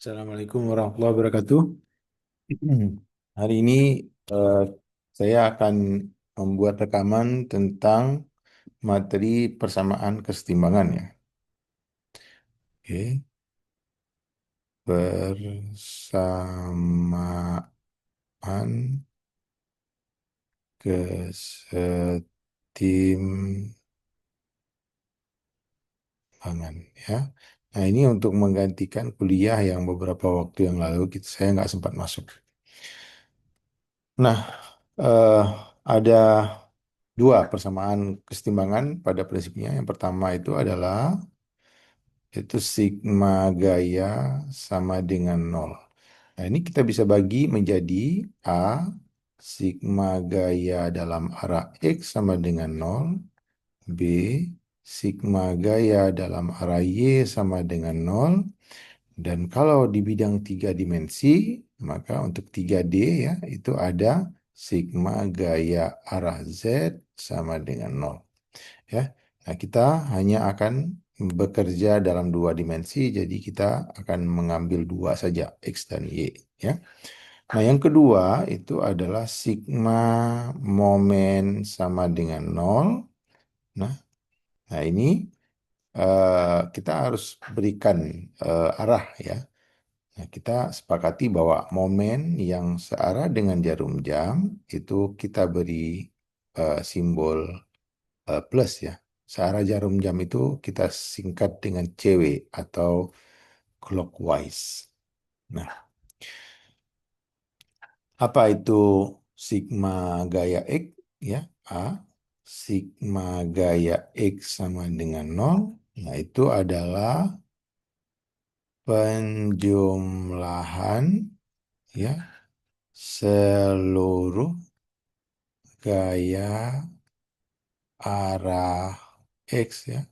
Assalamualaikum warahmatullahi wabarakatuh. Hari ini eh, saya akan membuat rekaman tentang materi persamaan kesetimbangan ya. Oke, persamaan kesetimbangan ya. Nah ini untuk menggantikan kuliah yang beberapa waktu yang lalu saya nggak sempat masuk. Nah, eh, ada dua persamaan kesetimbangan pada prinsipnya. Yang pertama itu sigma gaya sama dengan nol. Nah, ini kita bisa bagi menjadi A, sigma gaya dalam arah X sama dengan nol, B, sigma gaya dalam arah Y sama dengan nol, dan kalau di bidang tiga dimensi, maka untuk 3D ya, itu ada sigma gaya arah Z sama dengan nol. Ya. Nah, kita hanya akan bekerja dalam dua dimensi, jadi kita akan mengambil dua saja, X dan Y. Ya. Nah, yang kedua itu adalah sigma momen sama dengan nol. Nah, nah ini kita harus berikan arah ya. Nah, kita sepakati bahwa momen yang searah dengan jarum jam itu kita beri simbol plus ya. Searah jarum jam itu kita singkat dengan CW atau clockwise. Nah, apa itu sigma gaya X ya? A. Sigma gaya X sama dengan nol. Nah, itu adalah penjumlahan ya seluruh gaya arah X ya.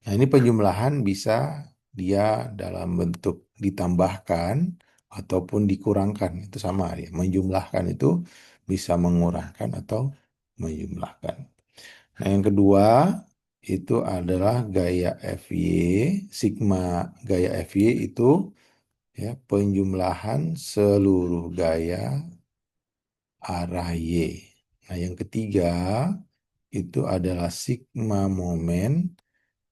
Nah, ini penjumlahan bisa dia dalam bentuk ditambahkan ataupun dikurangkan. Itu sama ya. Menjumlahkan itu bisa mengurangkan atau menjumlahkan. Nah, yang kedua itu adalah gaya FY, sigma gaya FY itu ya penjumlahan seluruh gaya arah Y. Nah, yang ketiga itu adalah sigma momen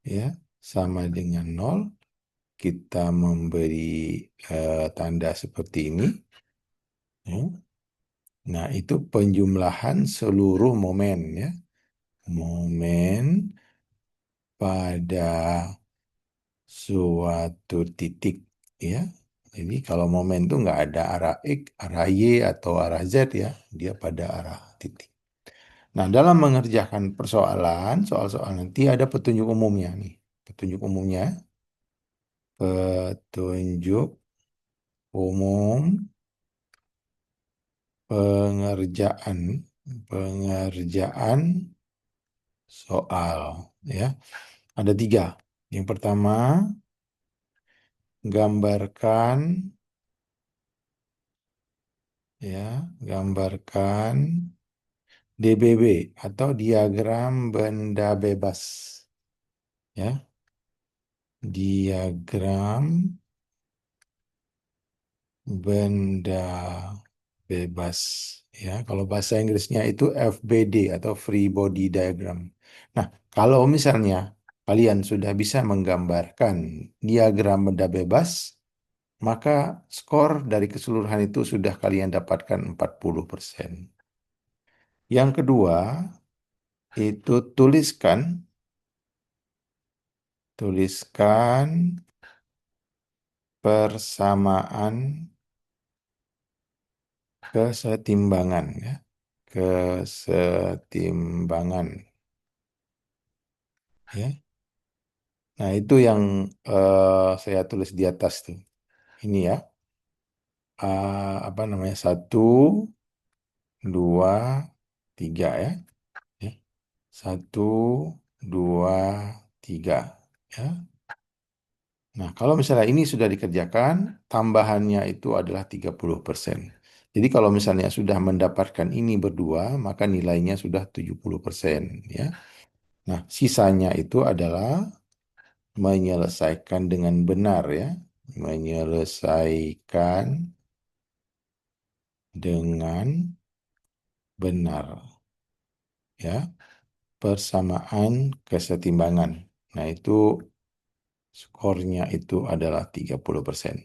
ya sama dengan nol. Kita memberi tanda seperti ini. Ya. Nah, itu penjumlahan seluruh momen ya. Momen pada suatu titik ya. Jadi kalau momen itu nggak ada arah X, arah Y, atau arah Z ya. Dia pada arah titik. Nah, dalam mengerjakan persoalan, soal-soal nanti ada petunjuk umumnya nih. Petunjuk umumnya, petunjuk umum pengerjaan pengerjaan soal ya ada tiga. Yang pertama, gambarkan ya gambarkan DBB atau diagram benda bebas ya, diagram benda bebas ya. Kalau bahasa Inggrisnya itu FBD atau Free Body Diagram. Nah, kalau misalnya kalian sudah bisa menggambarkan diagram benda bebas, maka skor dari keseluruhan itu sudah kalian dapatkan 40%. Yang kedua, itu tuliskan persamaan kesetimbangan ya. Kesetimbangan ya. Nah, itu yang saya tulis di atas tuh. Ini ya, apa namanya? Satu, dua, tiga ya. Ya. Satu, dua, tiga. Ya. Nah, kalau misalnya ini sudah dikerjakan, tambahannya itu adalah 30%. Jadi kalau misalnya sudah mendapatkan ini berdua, maka nilainya sudah 70%. Ya. Nah, sisanya itu adalah menyelesaikan dengan benar ya. menyelesaikan dengan benar, ya, persamaan kesetimbangan. Nah, itu skornya itu adalah 30%.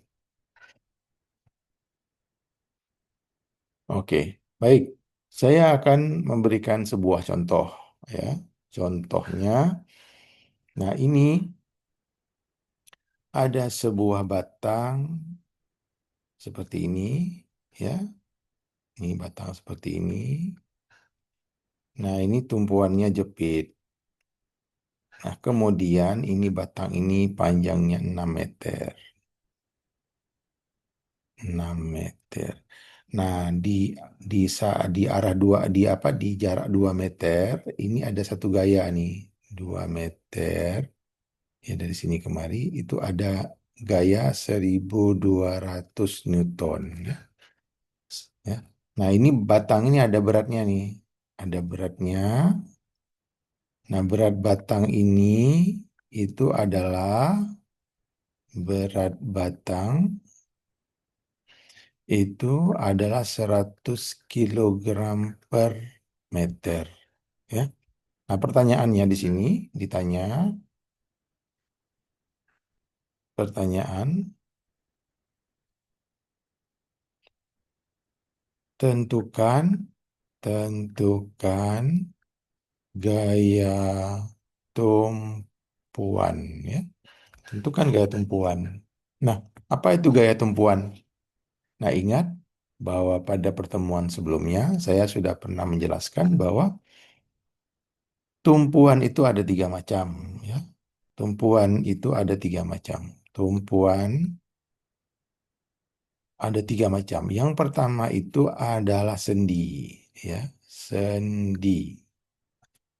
Oke, baik. Saya akan memberikan sebuah contoh, ya. Contohnya, nah ini ada sebuah batang seperti ini, ya. Ini batang seperti ini. Nah, ini tumpuannya jepit. Nah, kemudian ini batang ini panjangnya 6 meter. 6 meter. Nah, di arah dua di apa di jarak 2 meter ini ada satu gaya nih. 2 meter, ya, dari sini kemari itu ada gaya 1.200 Newton, ya. Ya. Nah, ini batang ini ada beratnya nih. Ada beratnya. Nah, berat batang ini itu adalah berat batang itu adalah 100 kilogram per meter. Ya. Nah, pertanyaannya di sini ditanya, pertanyaan, tentukan, tentukan gaya tumpuan, ya. Tentukan gaya tumpuan. Nah, apa itu gaya tumpuan? Nah, ingat bahwa pada pertemuan sebelumnya saya sudah pernah menjelaskan bahwa tumpuan itu ada tiga macam, ya. Tumpuan itu ada tiga macam. Tumpuan ada tiga macam. Yang pertama itu adalah sendi, ya, sendi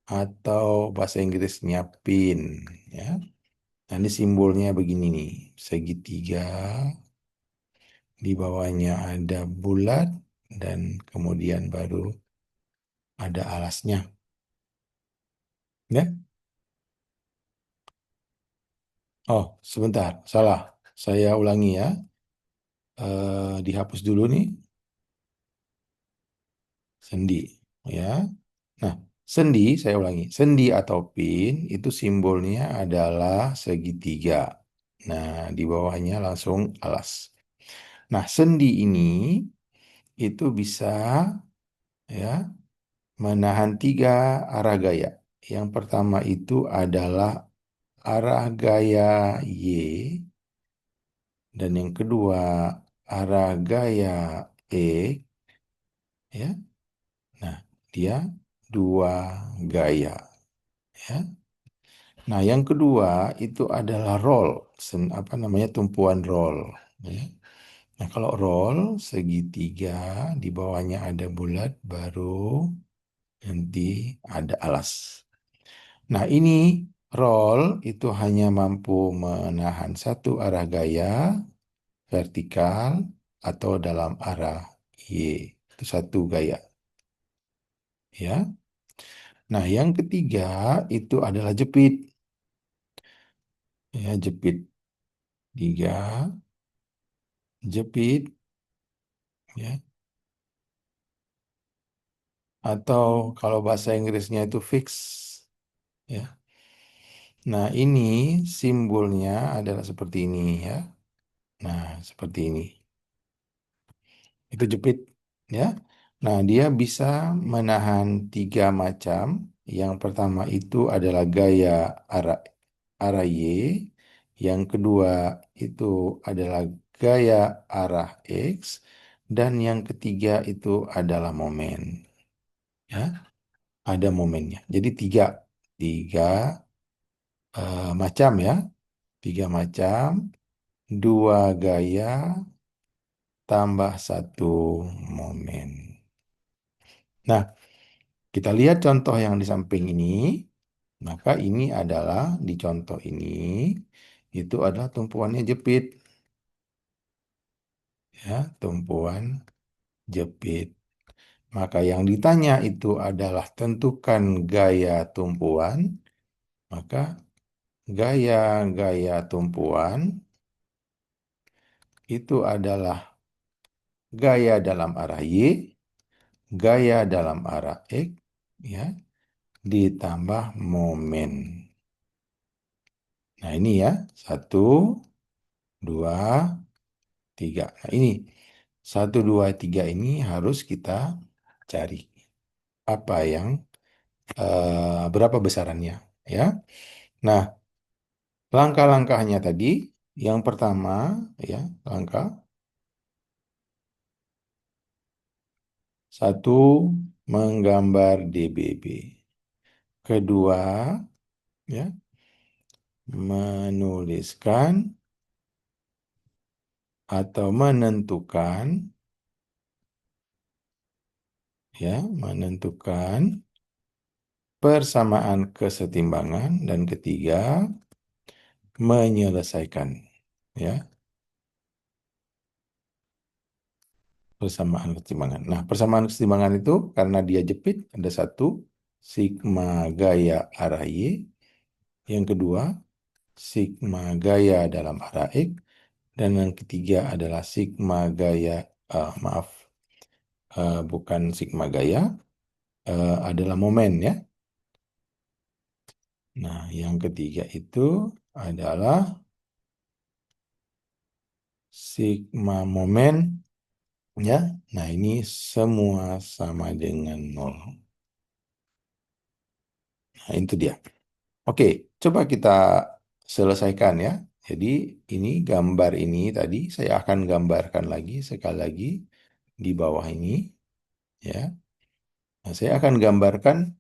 atau bahasa Inggrisnya pin, ya. Nah, ini simbolnya begini nih, segitiga, di bawahnya ada bulat dan kemudian baru ada alasnya, ya. Oh, sebentar, salah. Saya ulangi, ya. Dihapus dulu nih, sendi, ya. Nah, sendi, saya ulangi. Sendi atau pin itu simbolnya adalah segitiga. Nah, di bawahnya langsung alas. Nah, sendi ini itu bisa, ya, menahan tiga arah gaya. Yang pertama itu adalah arah gaya Y, dan yang kedua arah gaya E, ya. Nah, dia dua gaya, ya. Nah, yang kedua itu adalah roll, apa namanya, tumpuan roll, ya. Nah, kalau roll segitiga, di bawahnya ada bulat, baru nanti ada alas. Nah, ini roll itu hanya mampu menahan satu arah gaya vertikal atau dalam arah Y. Itu satu gaya, ya. Nah, yang ketiga itu adalah jepit. Ya, jepit. Tiga, jepit, ya. Atau kalau bahasa Inggrisnya itu fix, ya. Nah, ini simbolnya adalah seperti ini, ya. Nah, seperti ini. Itu jepit, ya. Nah, dia bisa menahan tiga macam. Yang pertama itu adalah gaya arah arah Y. Yang kedua itu adalah gaya arah X. Dan yang ketiga itu adalah momen, ya. Ada momennya. Jadi tiga, tiga macam, ya. Tiga macam, dua gaya tambah satu momen. Nah, kita lihat contoh yang di samping ini. Maka ini adalah di contoh ini itu adalah tumpuannya jepit, ya, tumpuan jepit. Maka yang ditanya itu adalah tentukan gaya tumpuan. Maka gaya-gaya tumpuan itu adalah gaya dalam arah Y, gaya dalam arah X, ya, ditambah momen. Nah, ini ya, 1, 2, 3. Nah, ini 1, 2, 3 ini harus kita cari apa yang berapa besarannya, ya. Nah, langkah-langkahnya tadi, yang pertama, ya, langkah satu, menggambar DBB. Kedua, ya, menuliskan atau menentukan, ya, menentukan persamaan kesetimbangan. Dan ketiga, menyelesaikan, ya, persamaan kesetimbangan. Nah, persamaan kesetimbangan itu karena dia jepit, ada satu, sigma gaya arah Y. Yang kedua, sigma gaya dalam arah X. Dan yang ketiga adalah sigma gaya, maaf, bukan sigma gaya, adalah momen, ya. Nah, yang ketiga itu adalah sigma momen, ya. Nah, ini semua sama dengan nol. Nah, itu dia. Oke, coba kita selesaikan, ya. Jadi, ini gambar ini tadi saya akan gambarkan lagi sekali lagi di bawah ini, ya. Nah, saya akan gambarkan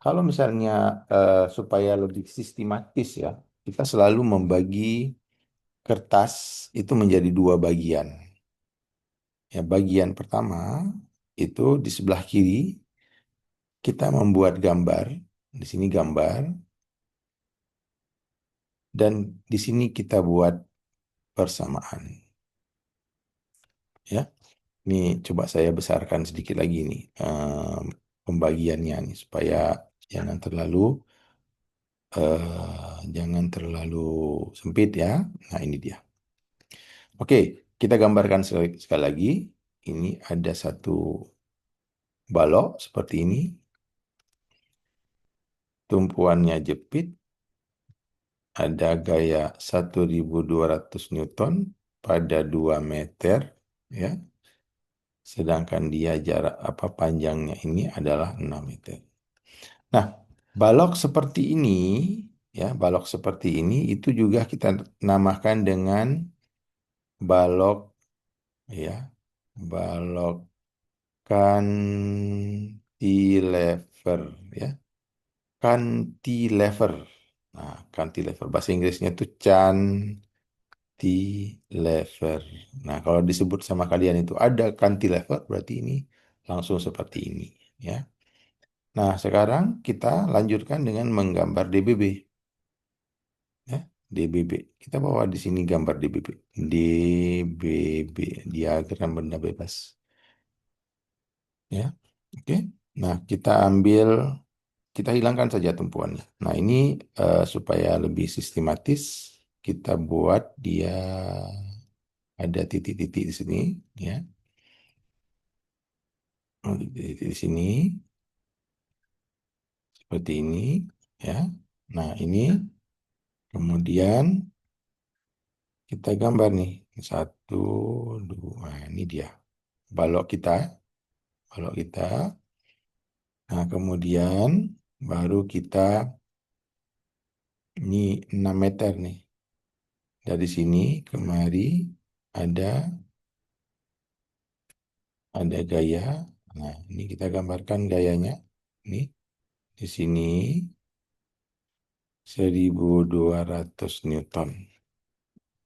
kalau misalnya supaya lebih sistematis, ya, kita selalu membagi kertas itu menjadi dua bagian. Ya, bagian pertama itu di sebelah kiri kita membuat gambar, di sini gambar, dan di sini kita buat persamaan. Ya, ini coba saya besarkan sedikit lagi nih pembagiannya nih supaya jangan terlalu jangan terlalu sempit, ya. Nah, ini dia. Oke, kita gambarkan sekali lagi. Ini ada satu balok seperti ini. Tumpuannya jepit. Ada gaya 1.200 Newton pada 2 meter, ya. Sedangkan dia jarak panjangnya ini adalah 6 meter. Nah, balok seperti ini, ya, balok seperti ini itu juga kita namakan dengan balok, ya, balok cantilever, ya, cantilever. Nah, cantilever bahasa Inggrisnya itu cantilever. Nah, kalau disebut sama kalian itu ada cantilever, berarti ini langsung seperti ini, ya. Nah, sekarang kita lanjutkan dengan menggambar DBB, ya. DBB. Kita bawa di sini gambar DBB. DBB, diagram benda bebas, ya. Oke. Nah, kita hilangkan saja tumpuannya. Nah, ini supaya lebih sistematis, kita buat dia ada titik-titik di sini, ya. Oh, titik-titik di sini, seperti ini, ya. Nah, ini kemudian kita gambar nih. 1, 2, ini dia. Balok kita, balok kita. Nah, kemudian baru kita, ini 6 meter nih. Dari sini kemari ada gaya. Nah, ini kita gambarkan gayanya. Ini di sini 1.200 Newton.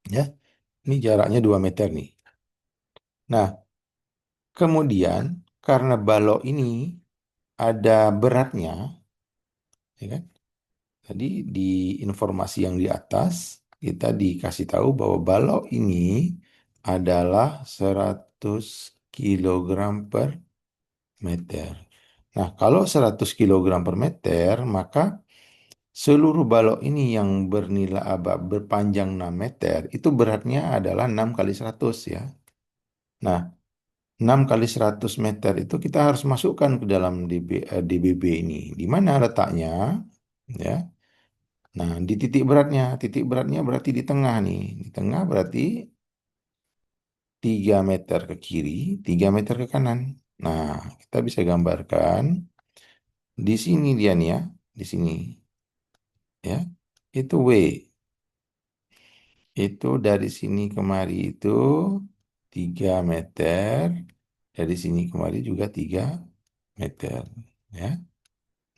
Ya, ini jaraknya 2 meter nih. Nah, kemudian karena balok ini ada beratnya, ya kan? Tadi di informasi yang di atas kita dikasih tahu bahwa balok ini adalah 100 kilogram per meter. Nah, kalau 100 kilogram per meter, maka Seluruh balok ini yang bernilai berpanjang 6 meter, itu beratnya adalah 6 kali 100 ya. Nah, 6 kali 100 meter itu kita harus masukkan ke dalam DBB ini. Di mana letaknya? Ya. Nah, di titik beratnya. Titik beratnya berarti di tengah nih. Di tengah berarti 3 meter ke kiri, 3 meter ke kanan. Nah, kita bisa gambarkan di sini dia nih ya, di sini ya. Itu W. Itu dari sini kemari itu 3 meter. Dari sini kemari juga 3 meter. Ya.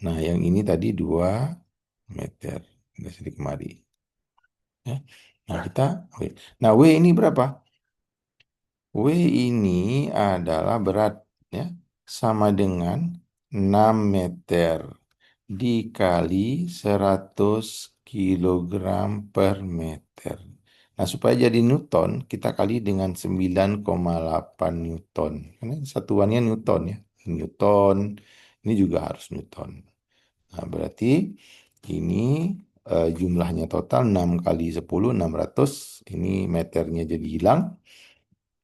Nah, yang ini tadi 2 meter. Dari sini kemari. Ya. Nah, W. Nah, W ini berapa? W ini adalah berat ya, sama dengan 6 meter dikali 100 kilogram per meter. Nah, supaya jadi Newton, kita kali dengan 9,8 Newton. Karena satuannya Newton ya. Newton, ini juga harus Newton. Nah, berarti ini jumlahnya total 6 kali 10, 600. Ini meternya jadi hilang.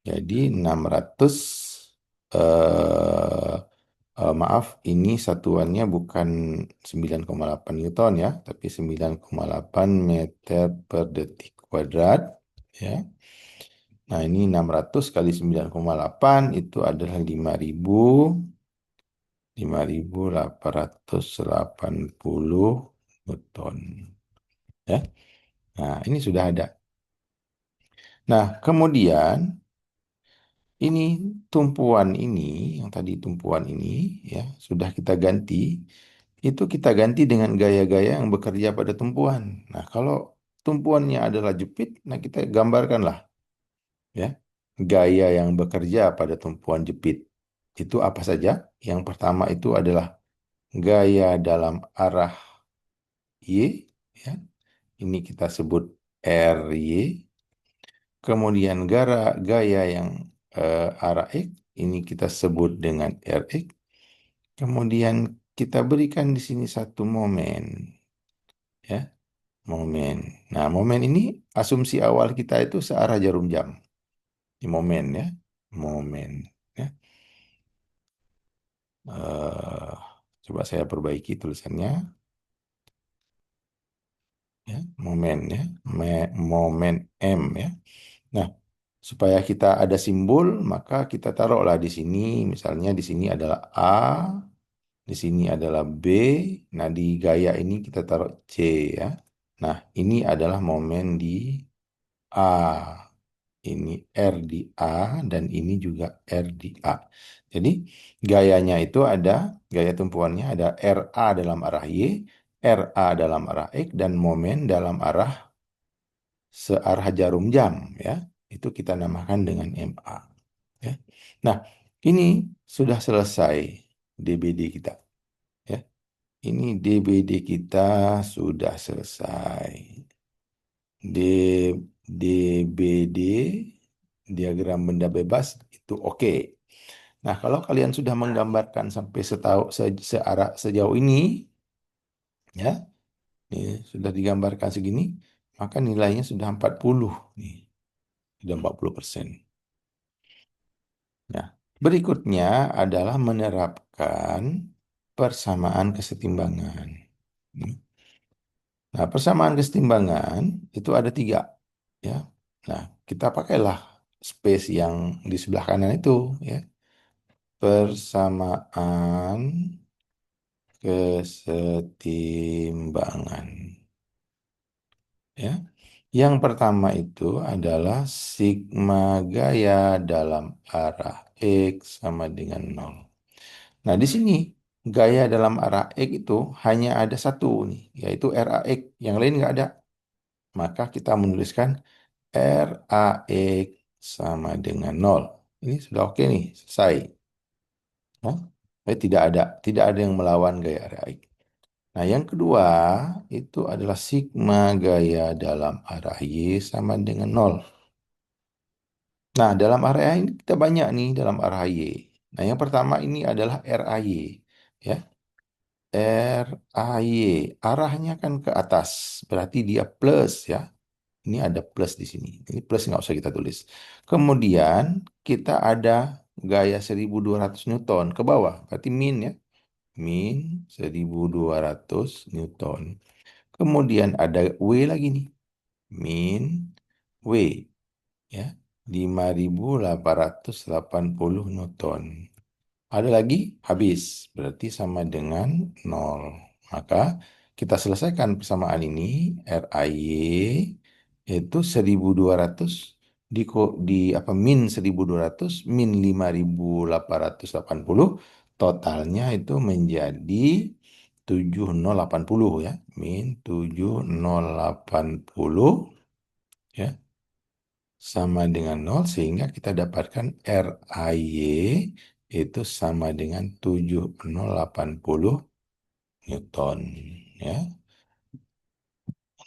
Jadi 600, eh, maaf, ini satuannya bukan 9,8 Newton ya, tapi 9,8 meter per detik kuadrat ya. Nah, ini 600 kali 9,8 itu adalah 5.880 Newton ya. Nah, ini sudah ada. Nah, kemudian ini tumpuan ini, yang tadi tumpuan ini ya, sudah kita ganti. Itu kita ganti dengan gaya-gaya yang bekerja pada tumpuan. Nah, kalau tumpuannya adalah jepit, nah kita gambarkanlah ya, gaya yang bekerja pada tumpuan jepit. Itu apa saja? Yang pertama itu adalah gaya dalam arah Y ya. Ini kita sebut RY. Kemudian gaya yang arah X, ini kita sebut dengan RX. Kemudian kita berikan di sini satu momen, ya, momen. Nah, momen ini asumsi awal kita itu searah jarum jam. Di momen ya, momen. Ya. Eh, Coba saya perbaiki tulisannya, ya, momen ya, momen M ya. Nah, supaya kita ada simbol, maka kita taruhlah di sini, misalnya di sini adalah A, di sini adalah B, nah di gaya ini kita taruh C ya. Nah, ini adalah momen di A. Ini R di A dan ini juga R di A. Jadi gayanya itu ada, gaya tumpuannya ada RA dalam arah Y, RA dalam arah X, dan momen dalam arah searah jarum jam ya. Itu kita namakan dengan MA. Ya. Nah, ini sudah selesai DBD kita. Ya. Ini DBD kita sudah selesai. D, DBD, diagram benda bebas, itu oke. Nah, kalau kalian sudah menggambarkan sampai sejauh ini, ya, ini sudah digambarkan segini, maka nilainya sudah 40 nih, sudah 40%. Nah, berikutnya adalah menerapkan persamaan kesetimbangan. Nah, persamaan kesetimbangan itu ada 3, ya. Nah, kita pakailah space yang di sebelah kanan itu, ya. Persamaan kesetimbangan. Ya. Yang pertama itu adalah sigma gaya dalam arah X sama dengan 0. Nah, di sini gaya dalam arah X itu hanya ada satu nih, yaitu RAX. Yang lain nggak ada. Maka kita menuliskan RAX sama dengan 0. Ini sudah oke nih, selesai. Nah, tidak ada yang melawan gaya RAX. Nah, yang kedua itu adalah sigma gaya dalam arah Y sama dengan 0. Nah, dalam area ini kita banyak nih dalam arah Y. Nah, yang pertama ini adalah RAY. Ya. RAY. Arahnya kan ke atas, berarti dia plus ya. Ini ada plus di sini. Ini plus nggak usah kita tulis. Kemudian kita ada gaya 1200 Newton ke bawah. Berarti min ya. Min 1200 Newton. Kemudian ada W lagi nih. Min W ya. 5880 Newton. Ada lagi habis. Berarti sama dengan nol. Maka kita selesaikan persamaan ini. RAY itu 1200 di apa min 1200 min 5880 totalnya itu menjadi 7080 ya. Min 7080 ya sama dengan nol sehingga kita dapatkan RAY itu sama dengan 7080 Newton ya.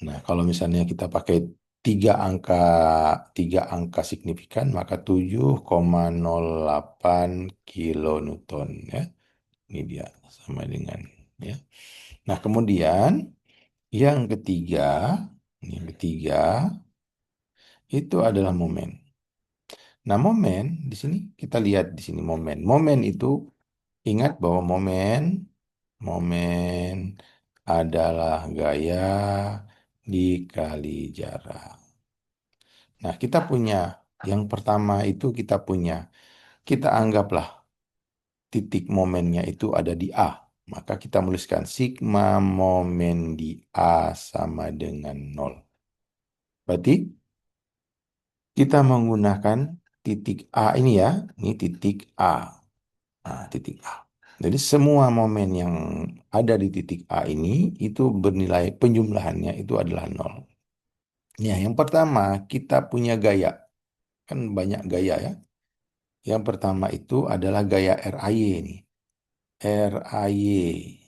Nah, kalau misalnya kita pakai tiga angka tiga angka signifikan maka 7,08 kilonewton ya. Ini dia sama dengan ya. Nah, kemudian yang ketiga itu adalah momen. Nah, momen di sini kita lihat di sini momen. Momen itu ingat bahwa momen adalah gaya dikali jarak. Nah, kita punya yang pertama itu kita anggaplah titik momennya itu ada di A. Maka kita menuliskan sigma momen di A sama dengan nol. Berarti kita menggunakan titik A ini ya, ini titik A. Nah, titik A. Jadi semua momen yang ada di titik A ini itu bernilai penjumlahannya itu adalah nol. Ya, yang pertama kita punya gaya. Kan banyak gaya ya. Yang pertama itu adalah gaya RAY nih. RAY.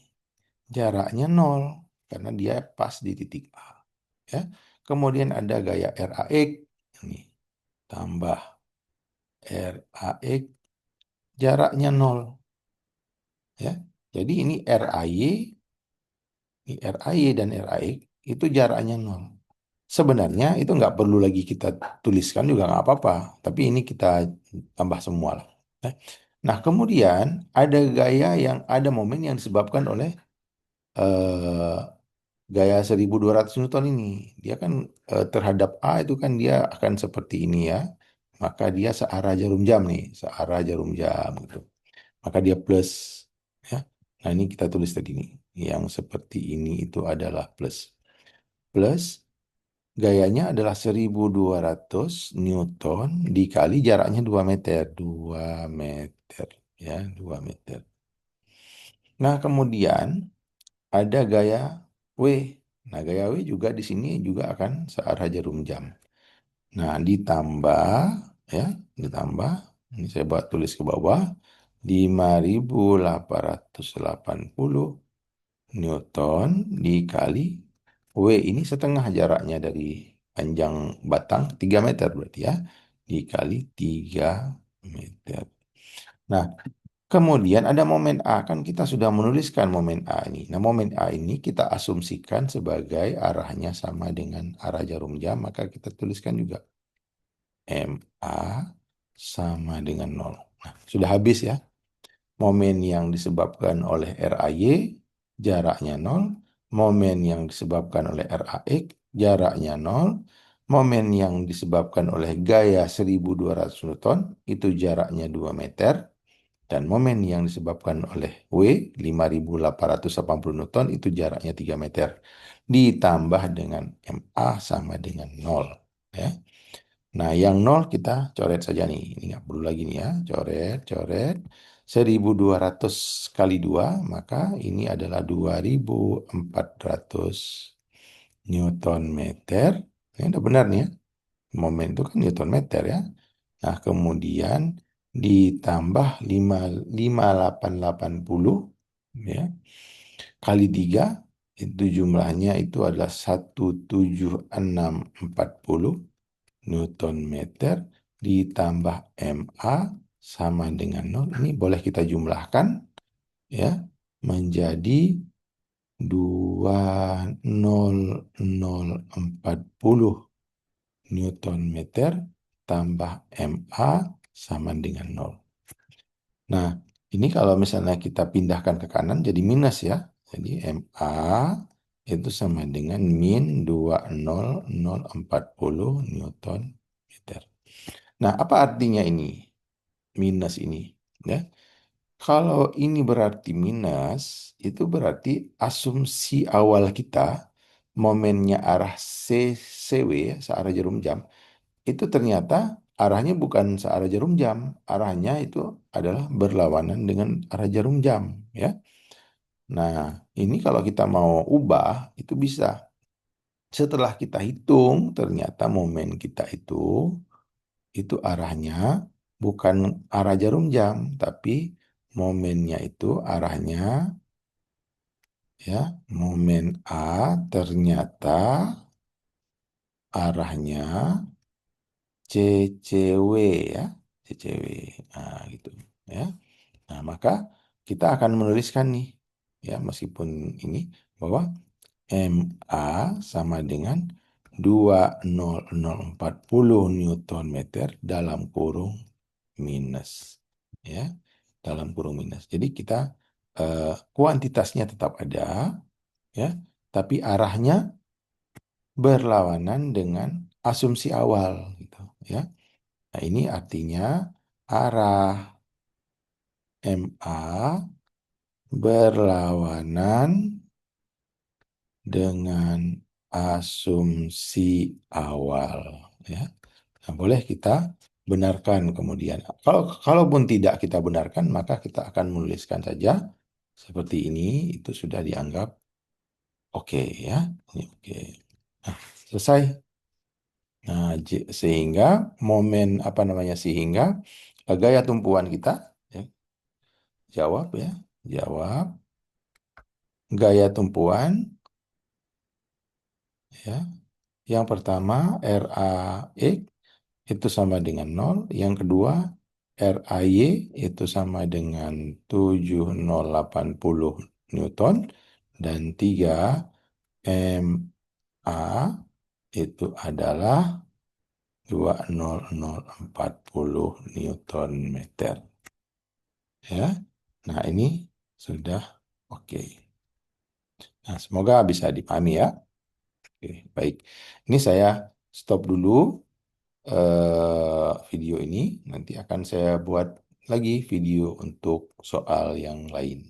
Jaraknya nol karena dia pas di titik A. Ya. Kemudian ada gaya RAX. Ini tambah RAX. Jaraknya nol. Ya. Jadi ini RAY dan RAX itu jaraknya nol. Sebenarnya itu nggak perlu lagi kita tuliskan juga nggak apa-apa. Tapi ini kita tambah semua lah. Ya. Nah, kemudian ada gaya yang ada momen yang disebabkan oleh eh, gaya 1200 Newton ini. Dia kan terhadap A itu kan dia akan seperti ini ya. Maka dia searah jarum jam nih, searah jarum jam gitu. Maka dia plus ya. Nah, ini kita tulis tadi nih. Yang seperti ini itu adalah plus. Plus gayanya adalah 1200 Newton dikali jaraknya 2 meter. 2 meter ya, 2 meter. Nah, kemudian ada gaya W. Nah, gaya W juga di sini juga akan searah jarum jam. Nah, ditambah ya, ditambah ini saya buat tulis ke bawah 5880 Newton dikali W ini setengah jaraknya dari panjang batang 3 meter berarti ya dikali 3 meter. Nah, kemudian ada momen A, kan kita sudah menuliskan momen A ini. Nah, momen A ini kita asumsikan sebagai arahnya sama dengan arah jarum jam, maka kita tuliskan juga MA sama dengan nol. Nah, sudah habis ya. Momen yang disebabkan oleh RAY, jaraknya nol. Momen yang disebabkan oleh RAX, jaraknya nol. Momen yang disebabkan oleh gaya 1200 Newton, itu jaraknya 2 meter. Dan momen yang disebabkan oleh W 5880 Newton itu jaraknya 3 meter. Ditambah dengan MA sama dengan nol. Ya. Nah, yang nol kita coret saja nih. Ini nggak perlu lagi nih ya. Coret, coret. 1200 kali 2, maka ini adalah 2400 Newton meter. Ini udah benar nih ya. Momen itu kan Newton meter ya. Nah, kemudian ditambah 5880 ya, kali 3 itu jumlahnya itu adalah 17640 Newton meter ditambah MA sama dengan nol. Ini boleh kita jumlahkan ya menjadi 20040 Newton meter tambah MA sama dengan 0. Nah, ini kalau misalnya kita pindahkan ke kanan jadi minus ya. Jadi MA itu sama dengan min 20040 Newton meter. Nah, apa artinya ini? Minus ini. Ya. Kalau ini berarti minus, itu berarti asumsi awal kita, momennya arah CW, ya, searah jarum jam, itu ternyata arahnya bukan searah jarum jam, arahnya itu adalah berlawanan dengan arah jarum jam, ya. Nah, ini kalau kita mau ubah, itu bisa. Setelah kita hitung, ternyata momen kita itu arahnya bukan arah jarum jam, tapi momennya itu arahnya, ya, momen A ternyata arahnya CCW, ya, CCW. Nah, gitu, ya. Nah, maka kita akan menuliskan nih, ya, meskipun ini bahwa MA sama dengan 20040 Newton meter dalam kurung minus, ya, dalam kurung minus. Jadi kita kuantitasnya tetap ada, ya, tapi arahnya berlawanan dengan asumsi awal, gitu, ya. Nah, ini artinya arah MA berlawanan dengan asumsi awal, ya. Nah, boleh kita benarkan kemudian. Kalaupun tidak kita benarkan, maka kita akan menuliskan saja seperti ini, itu sudah dianggap oke, ya. Ini oke. Nah, selesai. Nah, sehingga momen apa namanya sehingga gaya tumpuan kita, ya, jawab, ya, jawab gaya tumpuan, ya. Yang pertama RAX itu sama dengan 0, yang kedua RAY itu sama dengan 7080 Newton, dan 3 MA itu adalah 20040 Newton meter. Ya. Nah, ini sudah oke. Nah, semoga bisa dipahami ya. Oke, baik. Ini saya stop dulu video ini. Nanti akan saya buat lagi video untuk soal yang lain.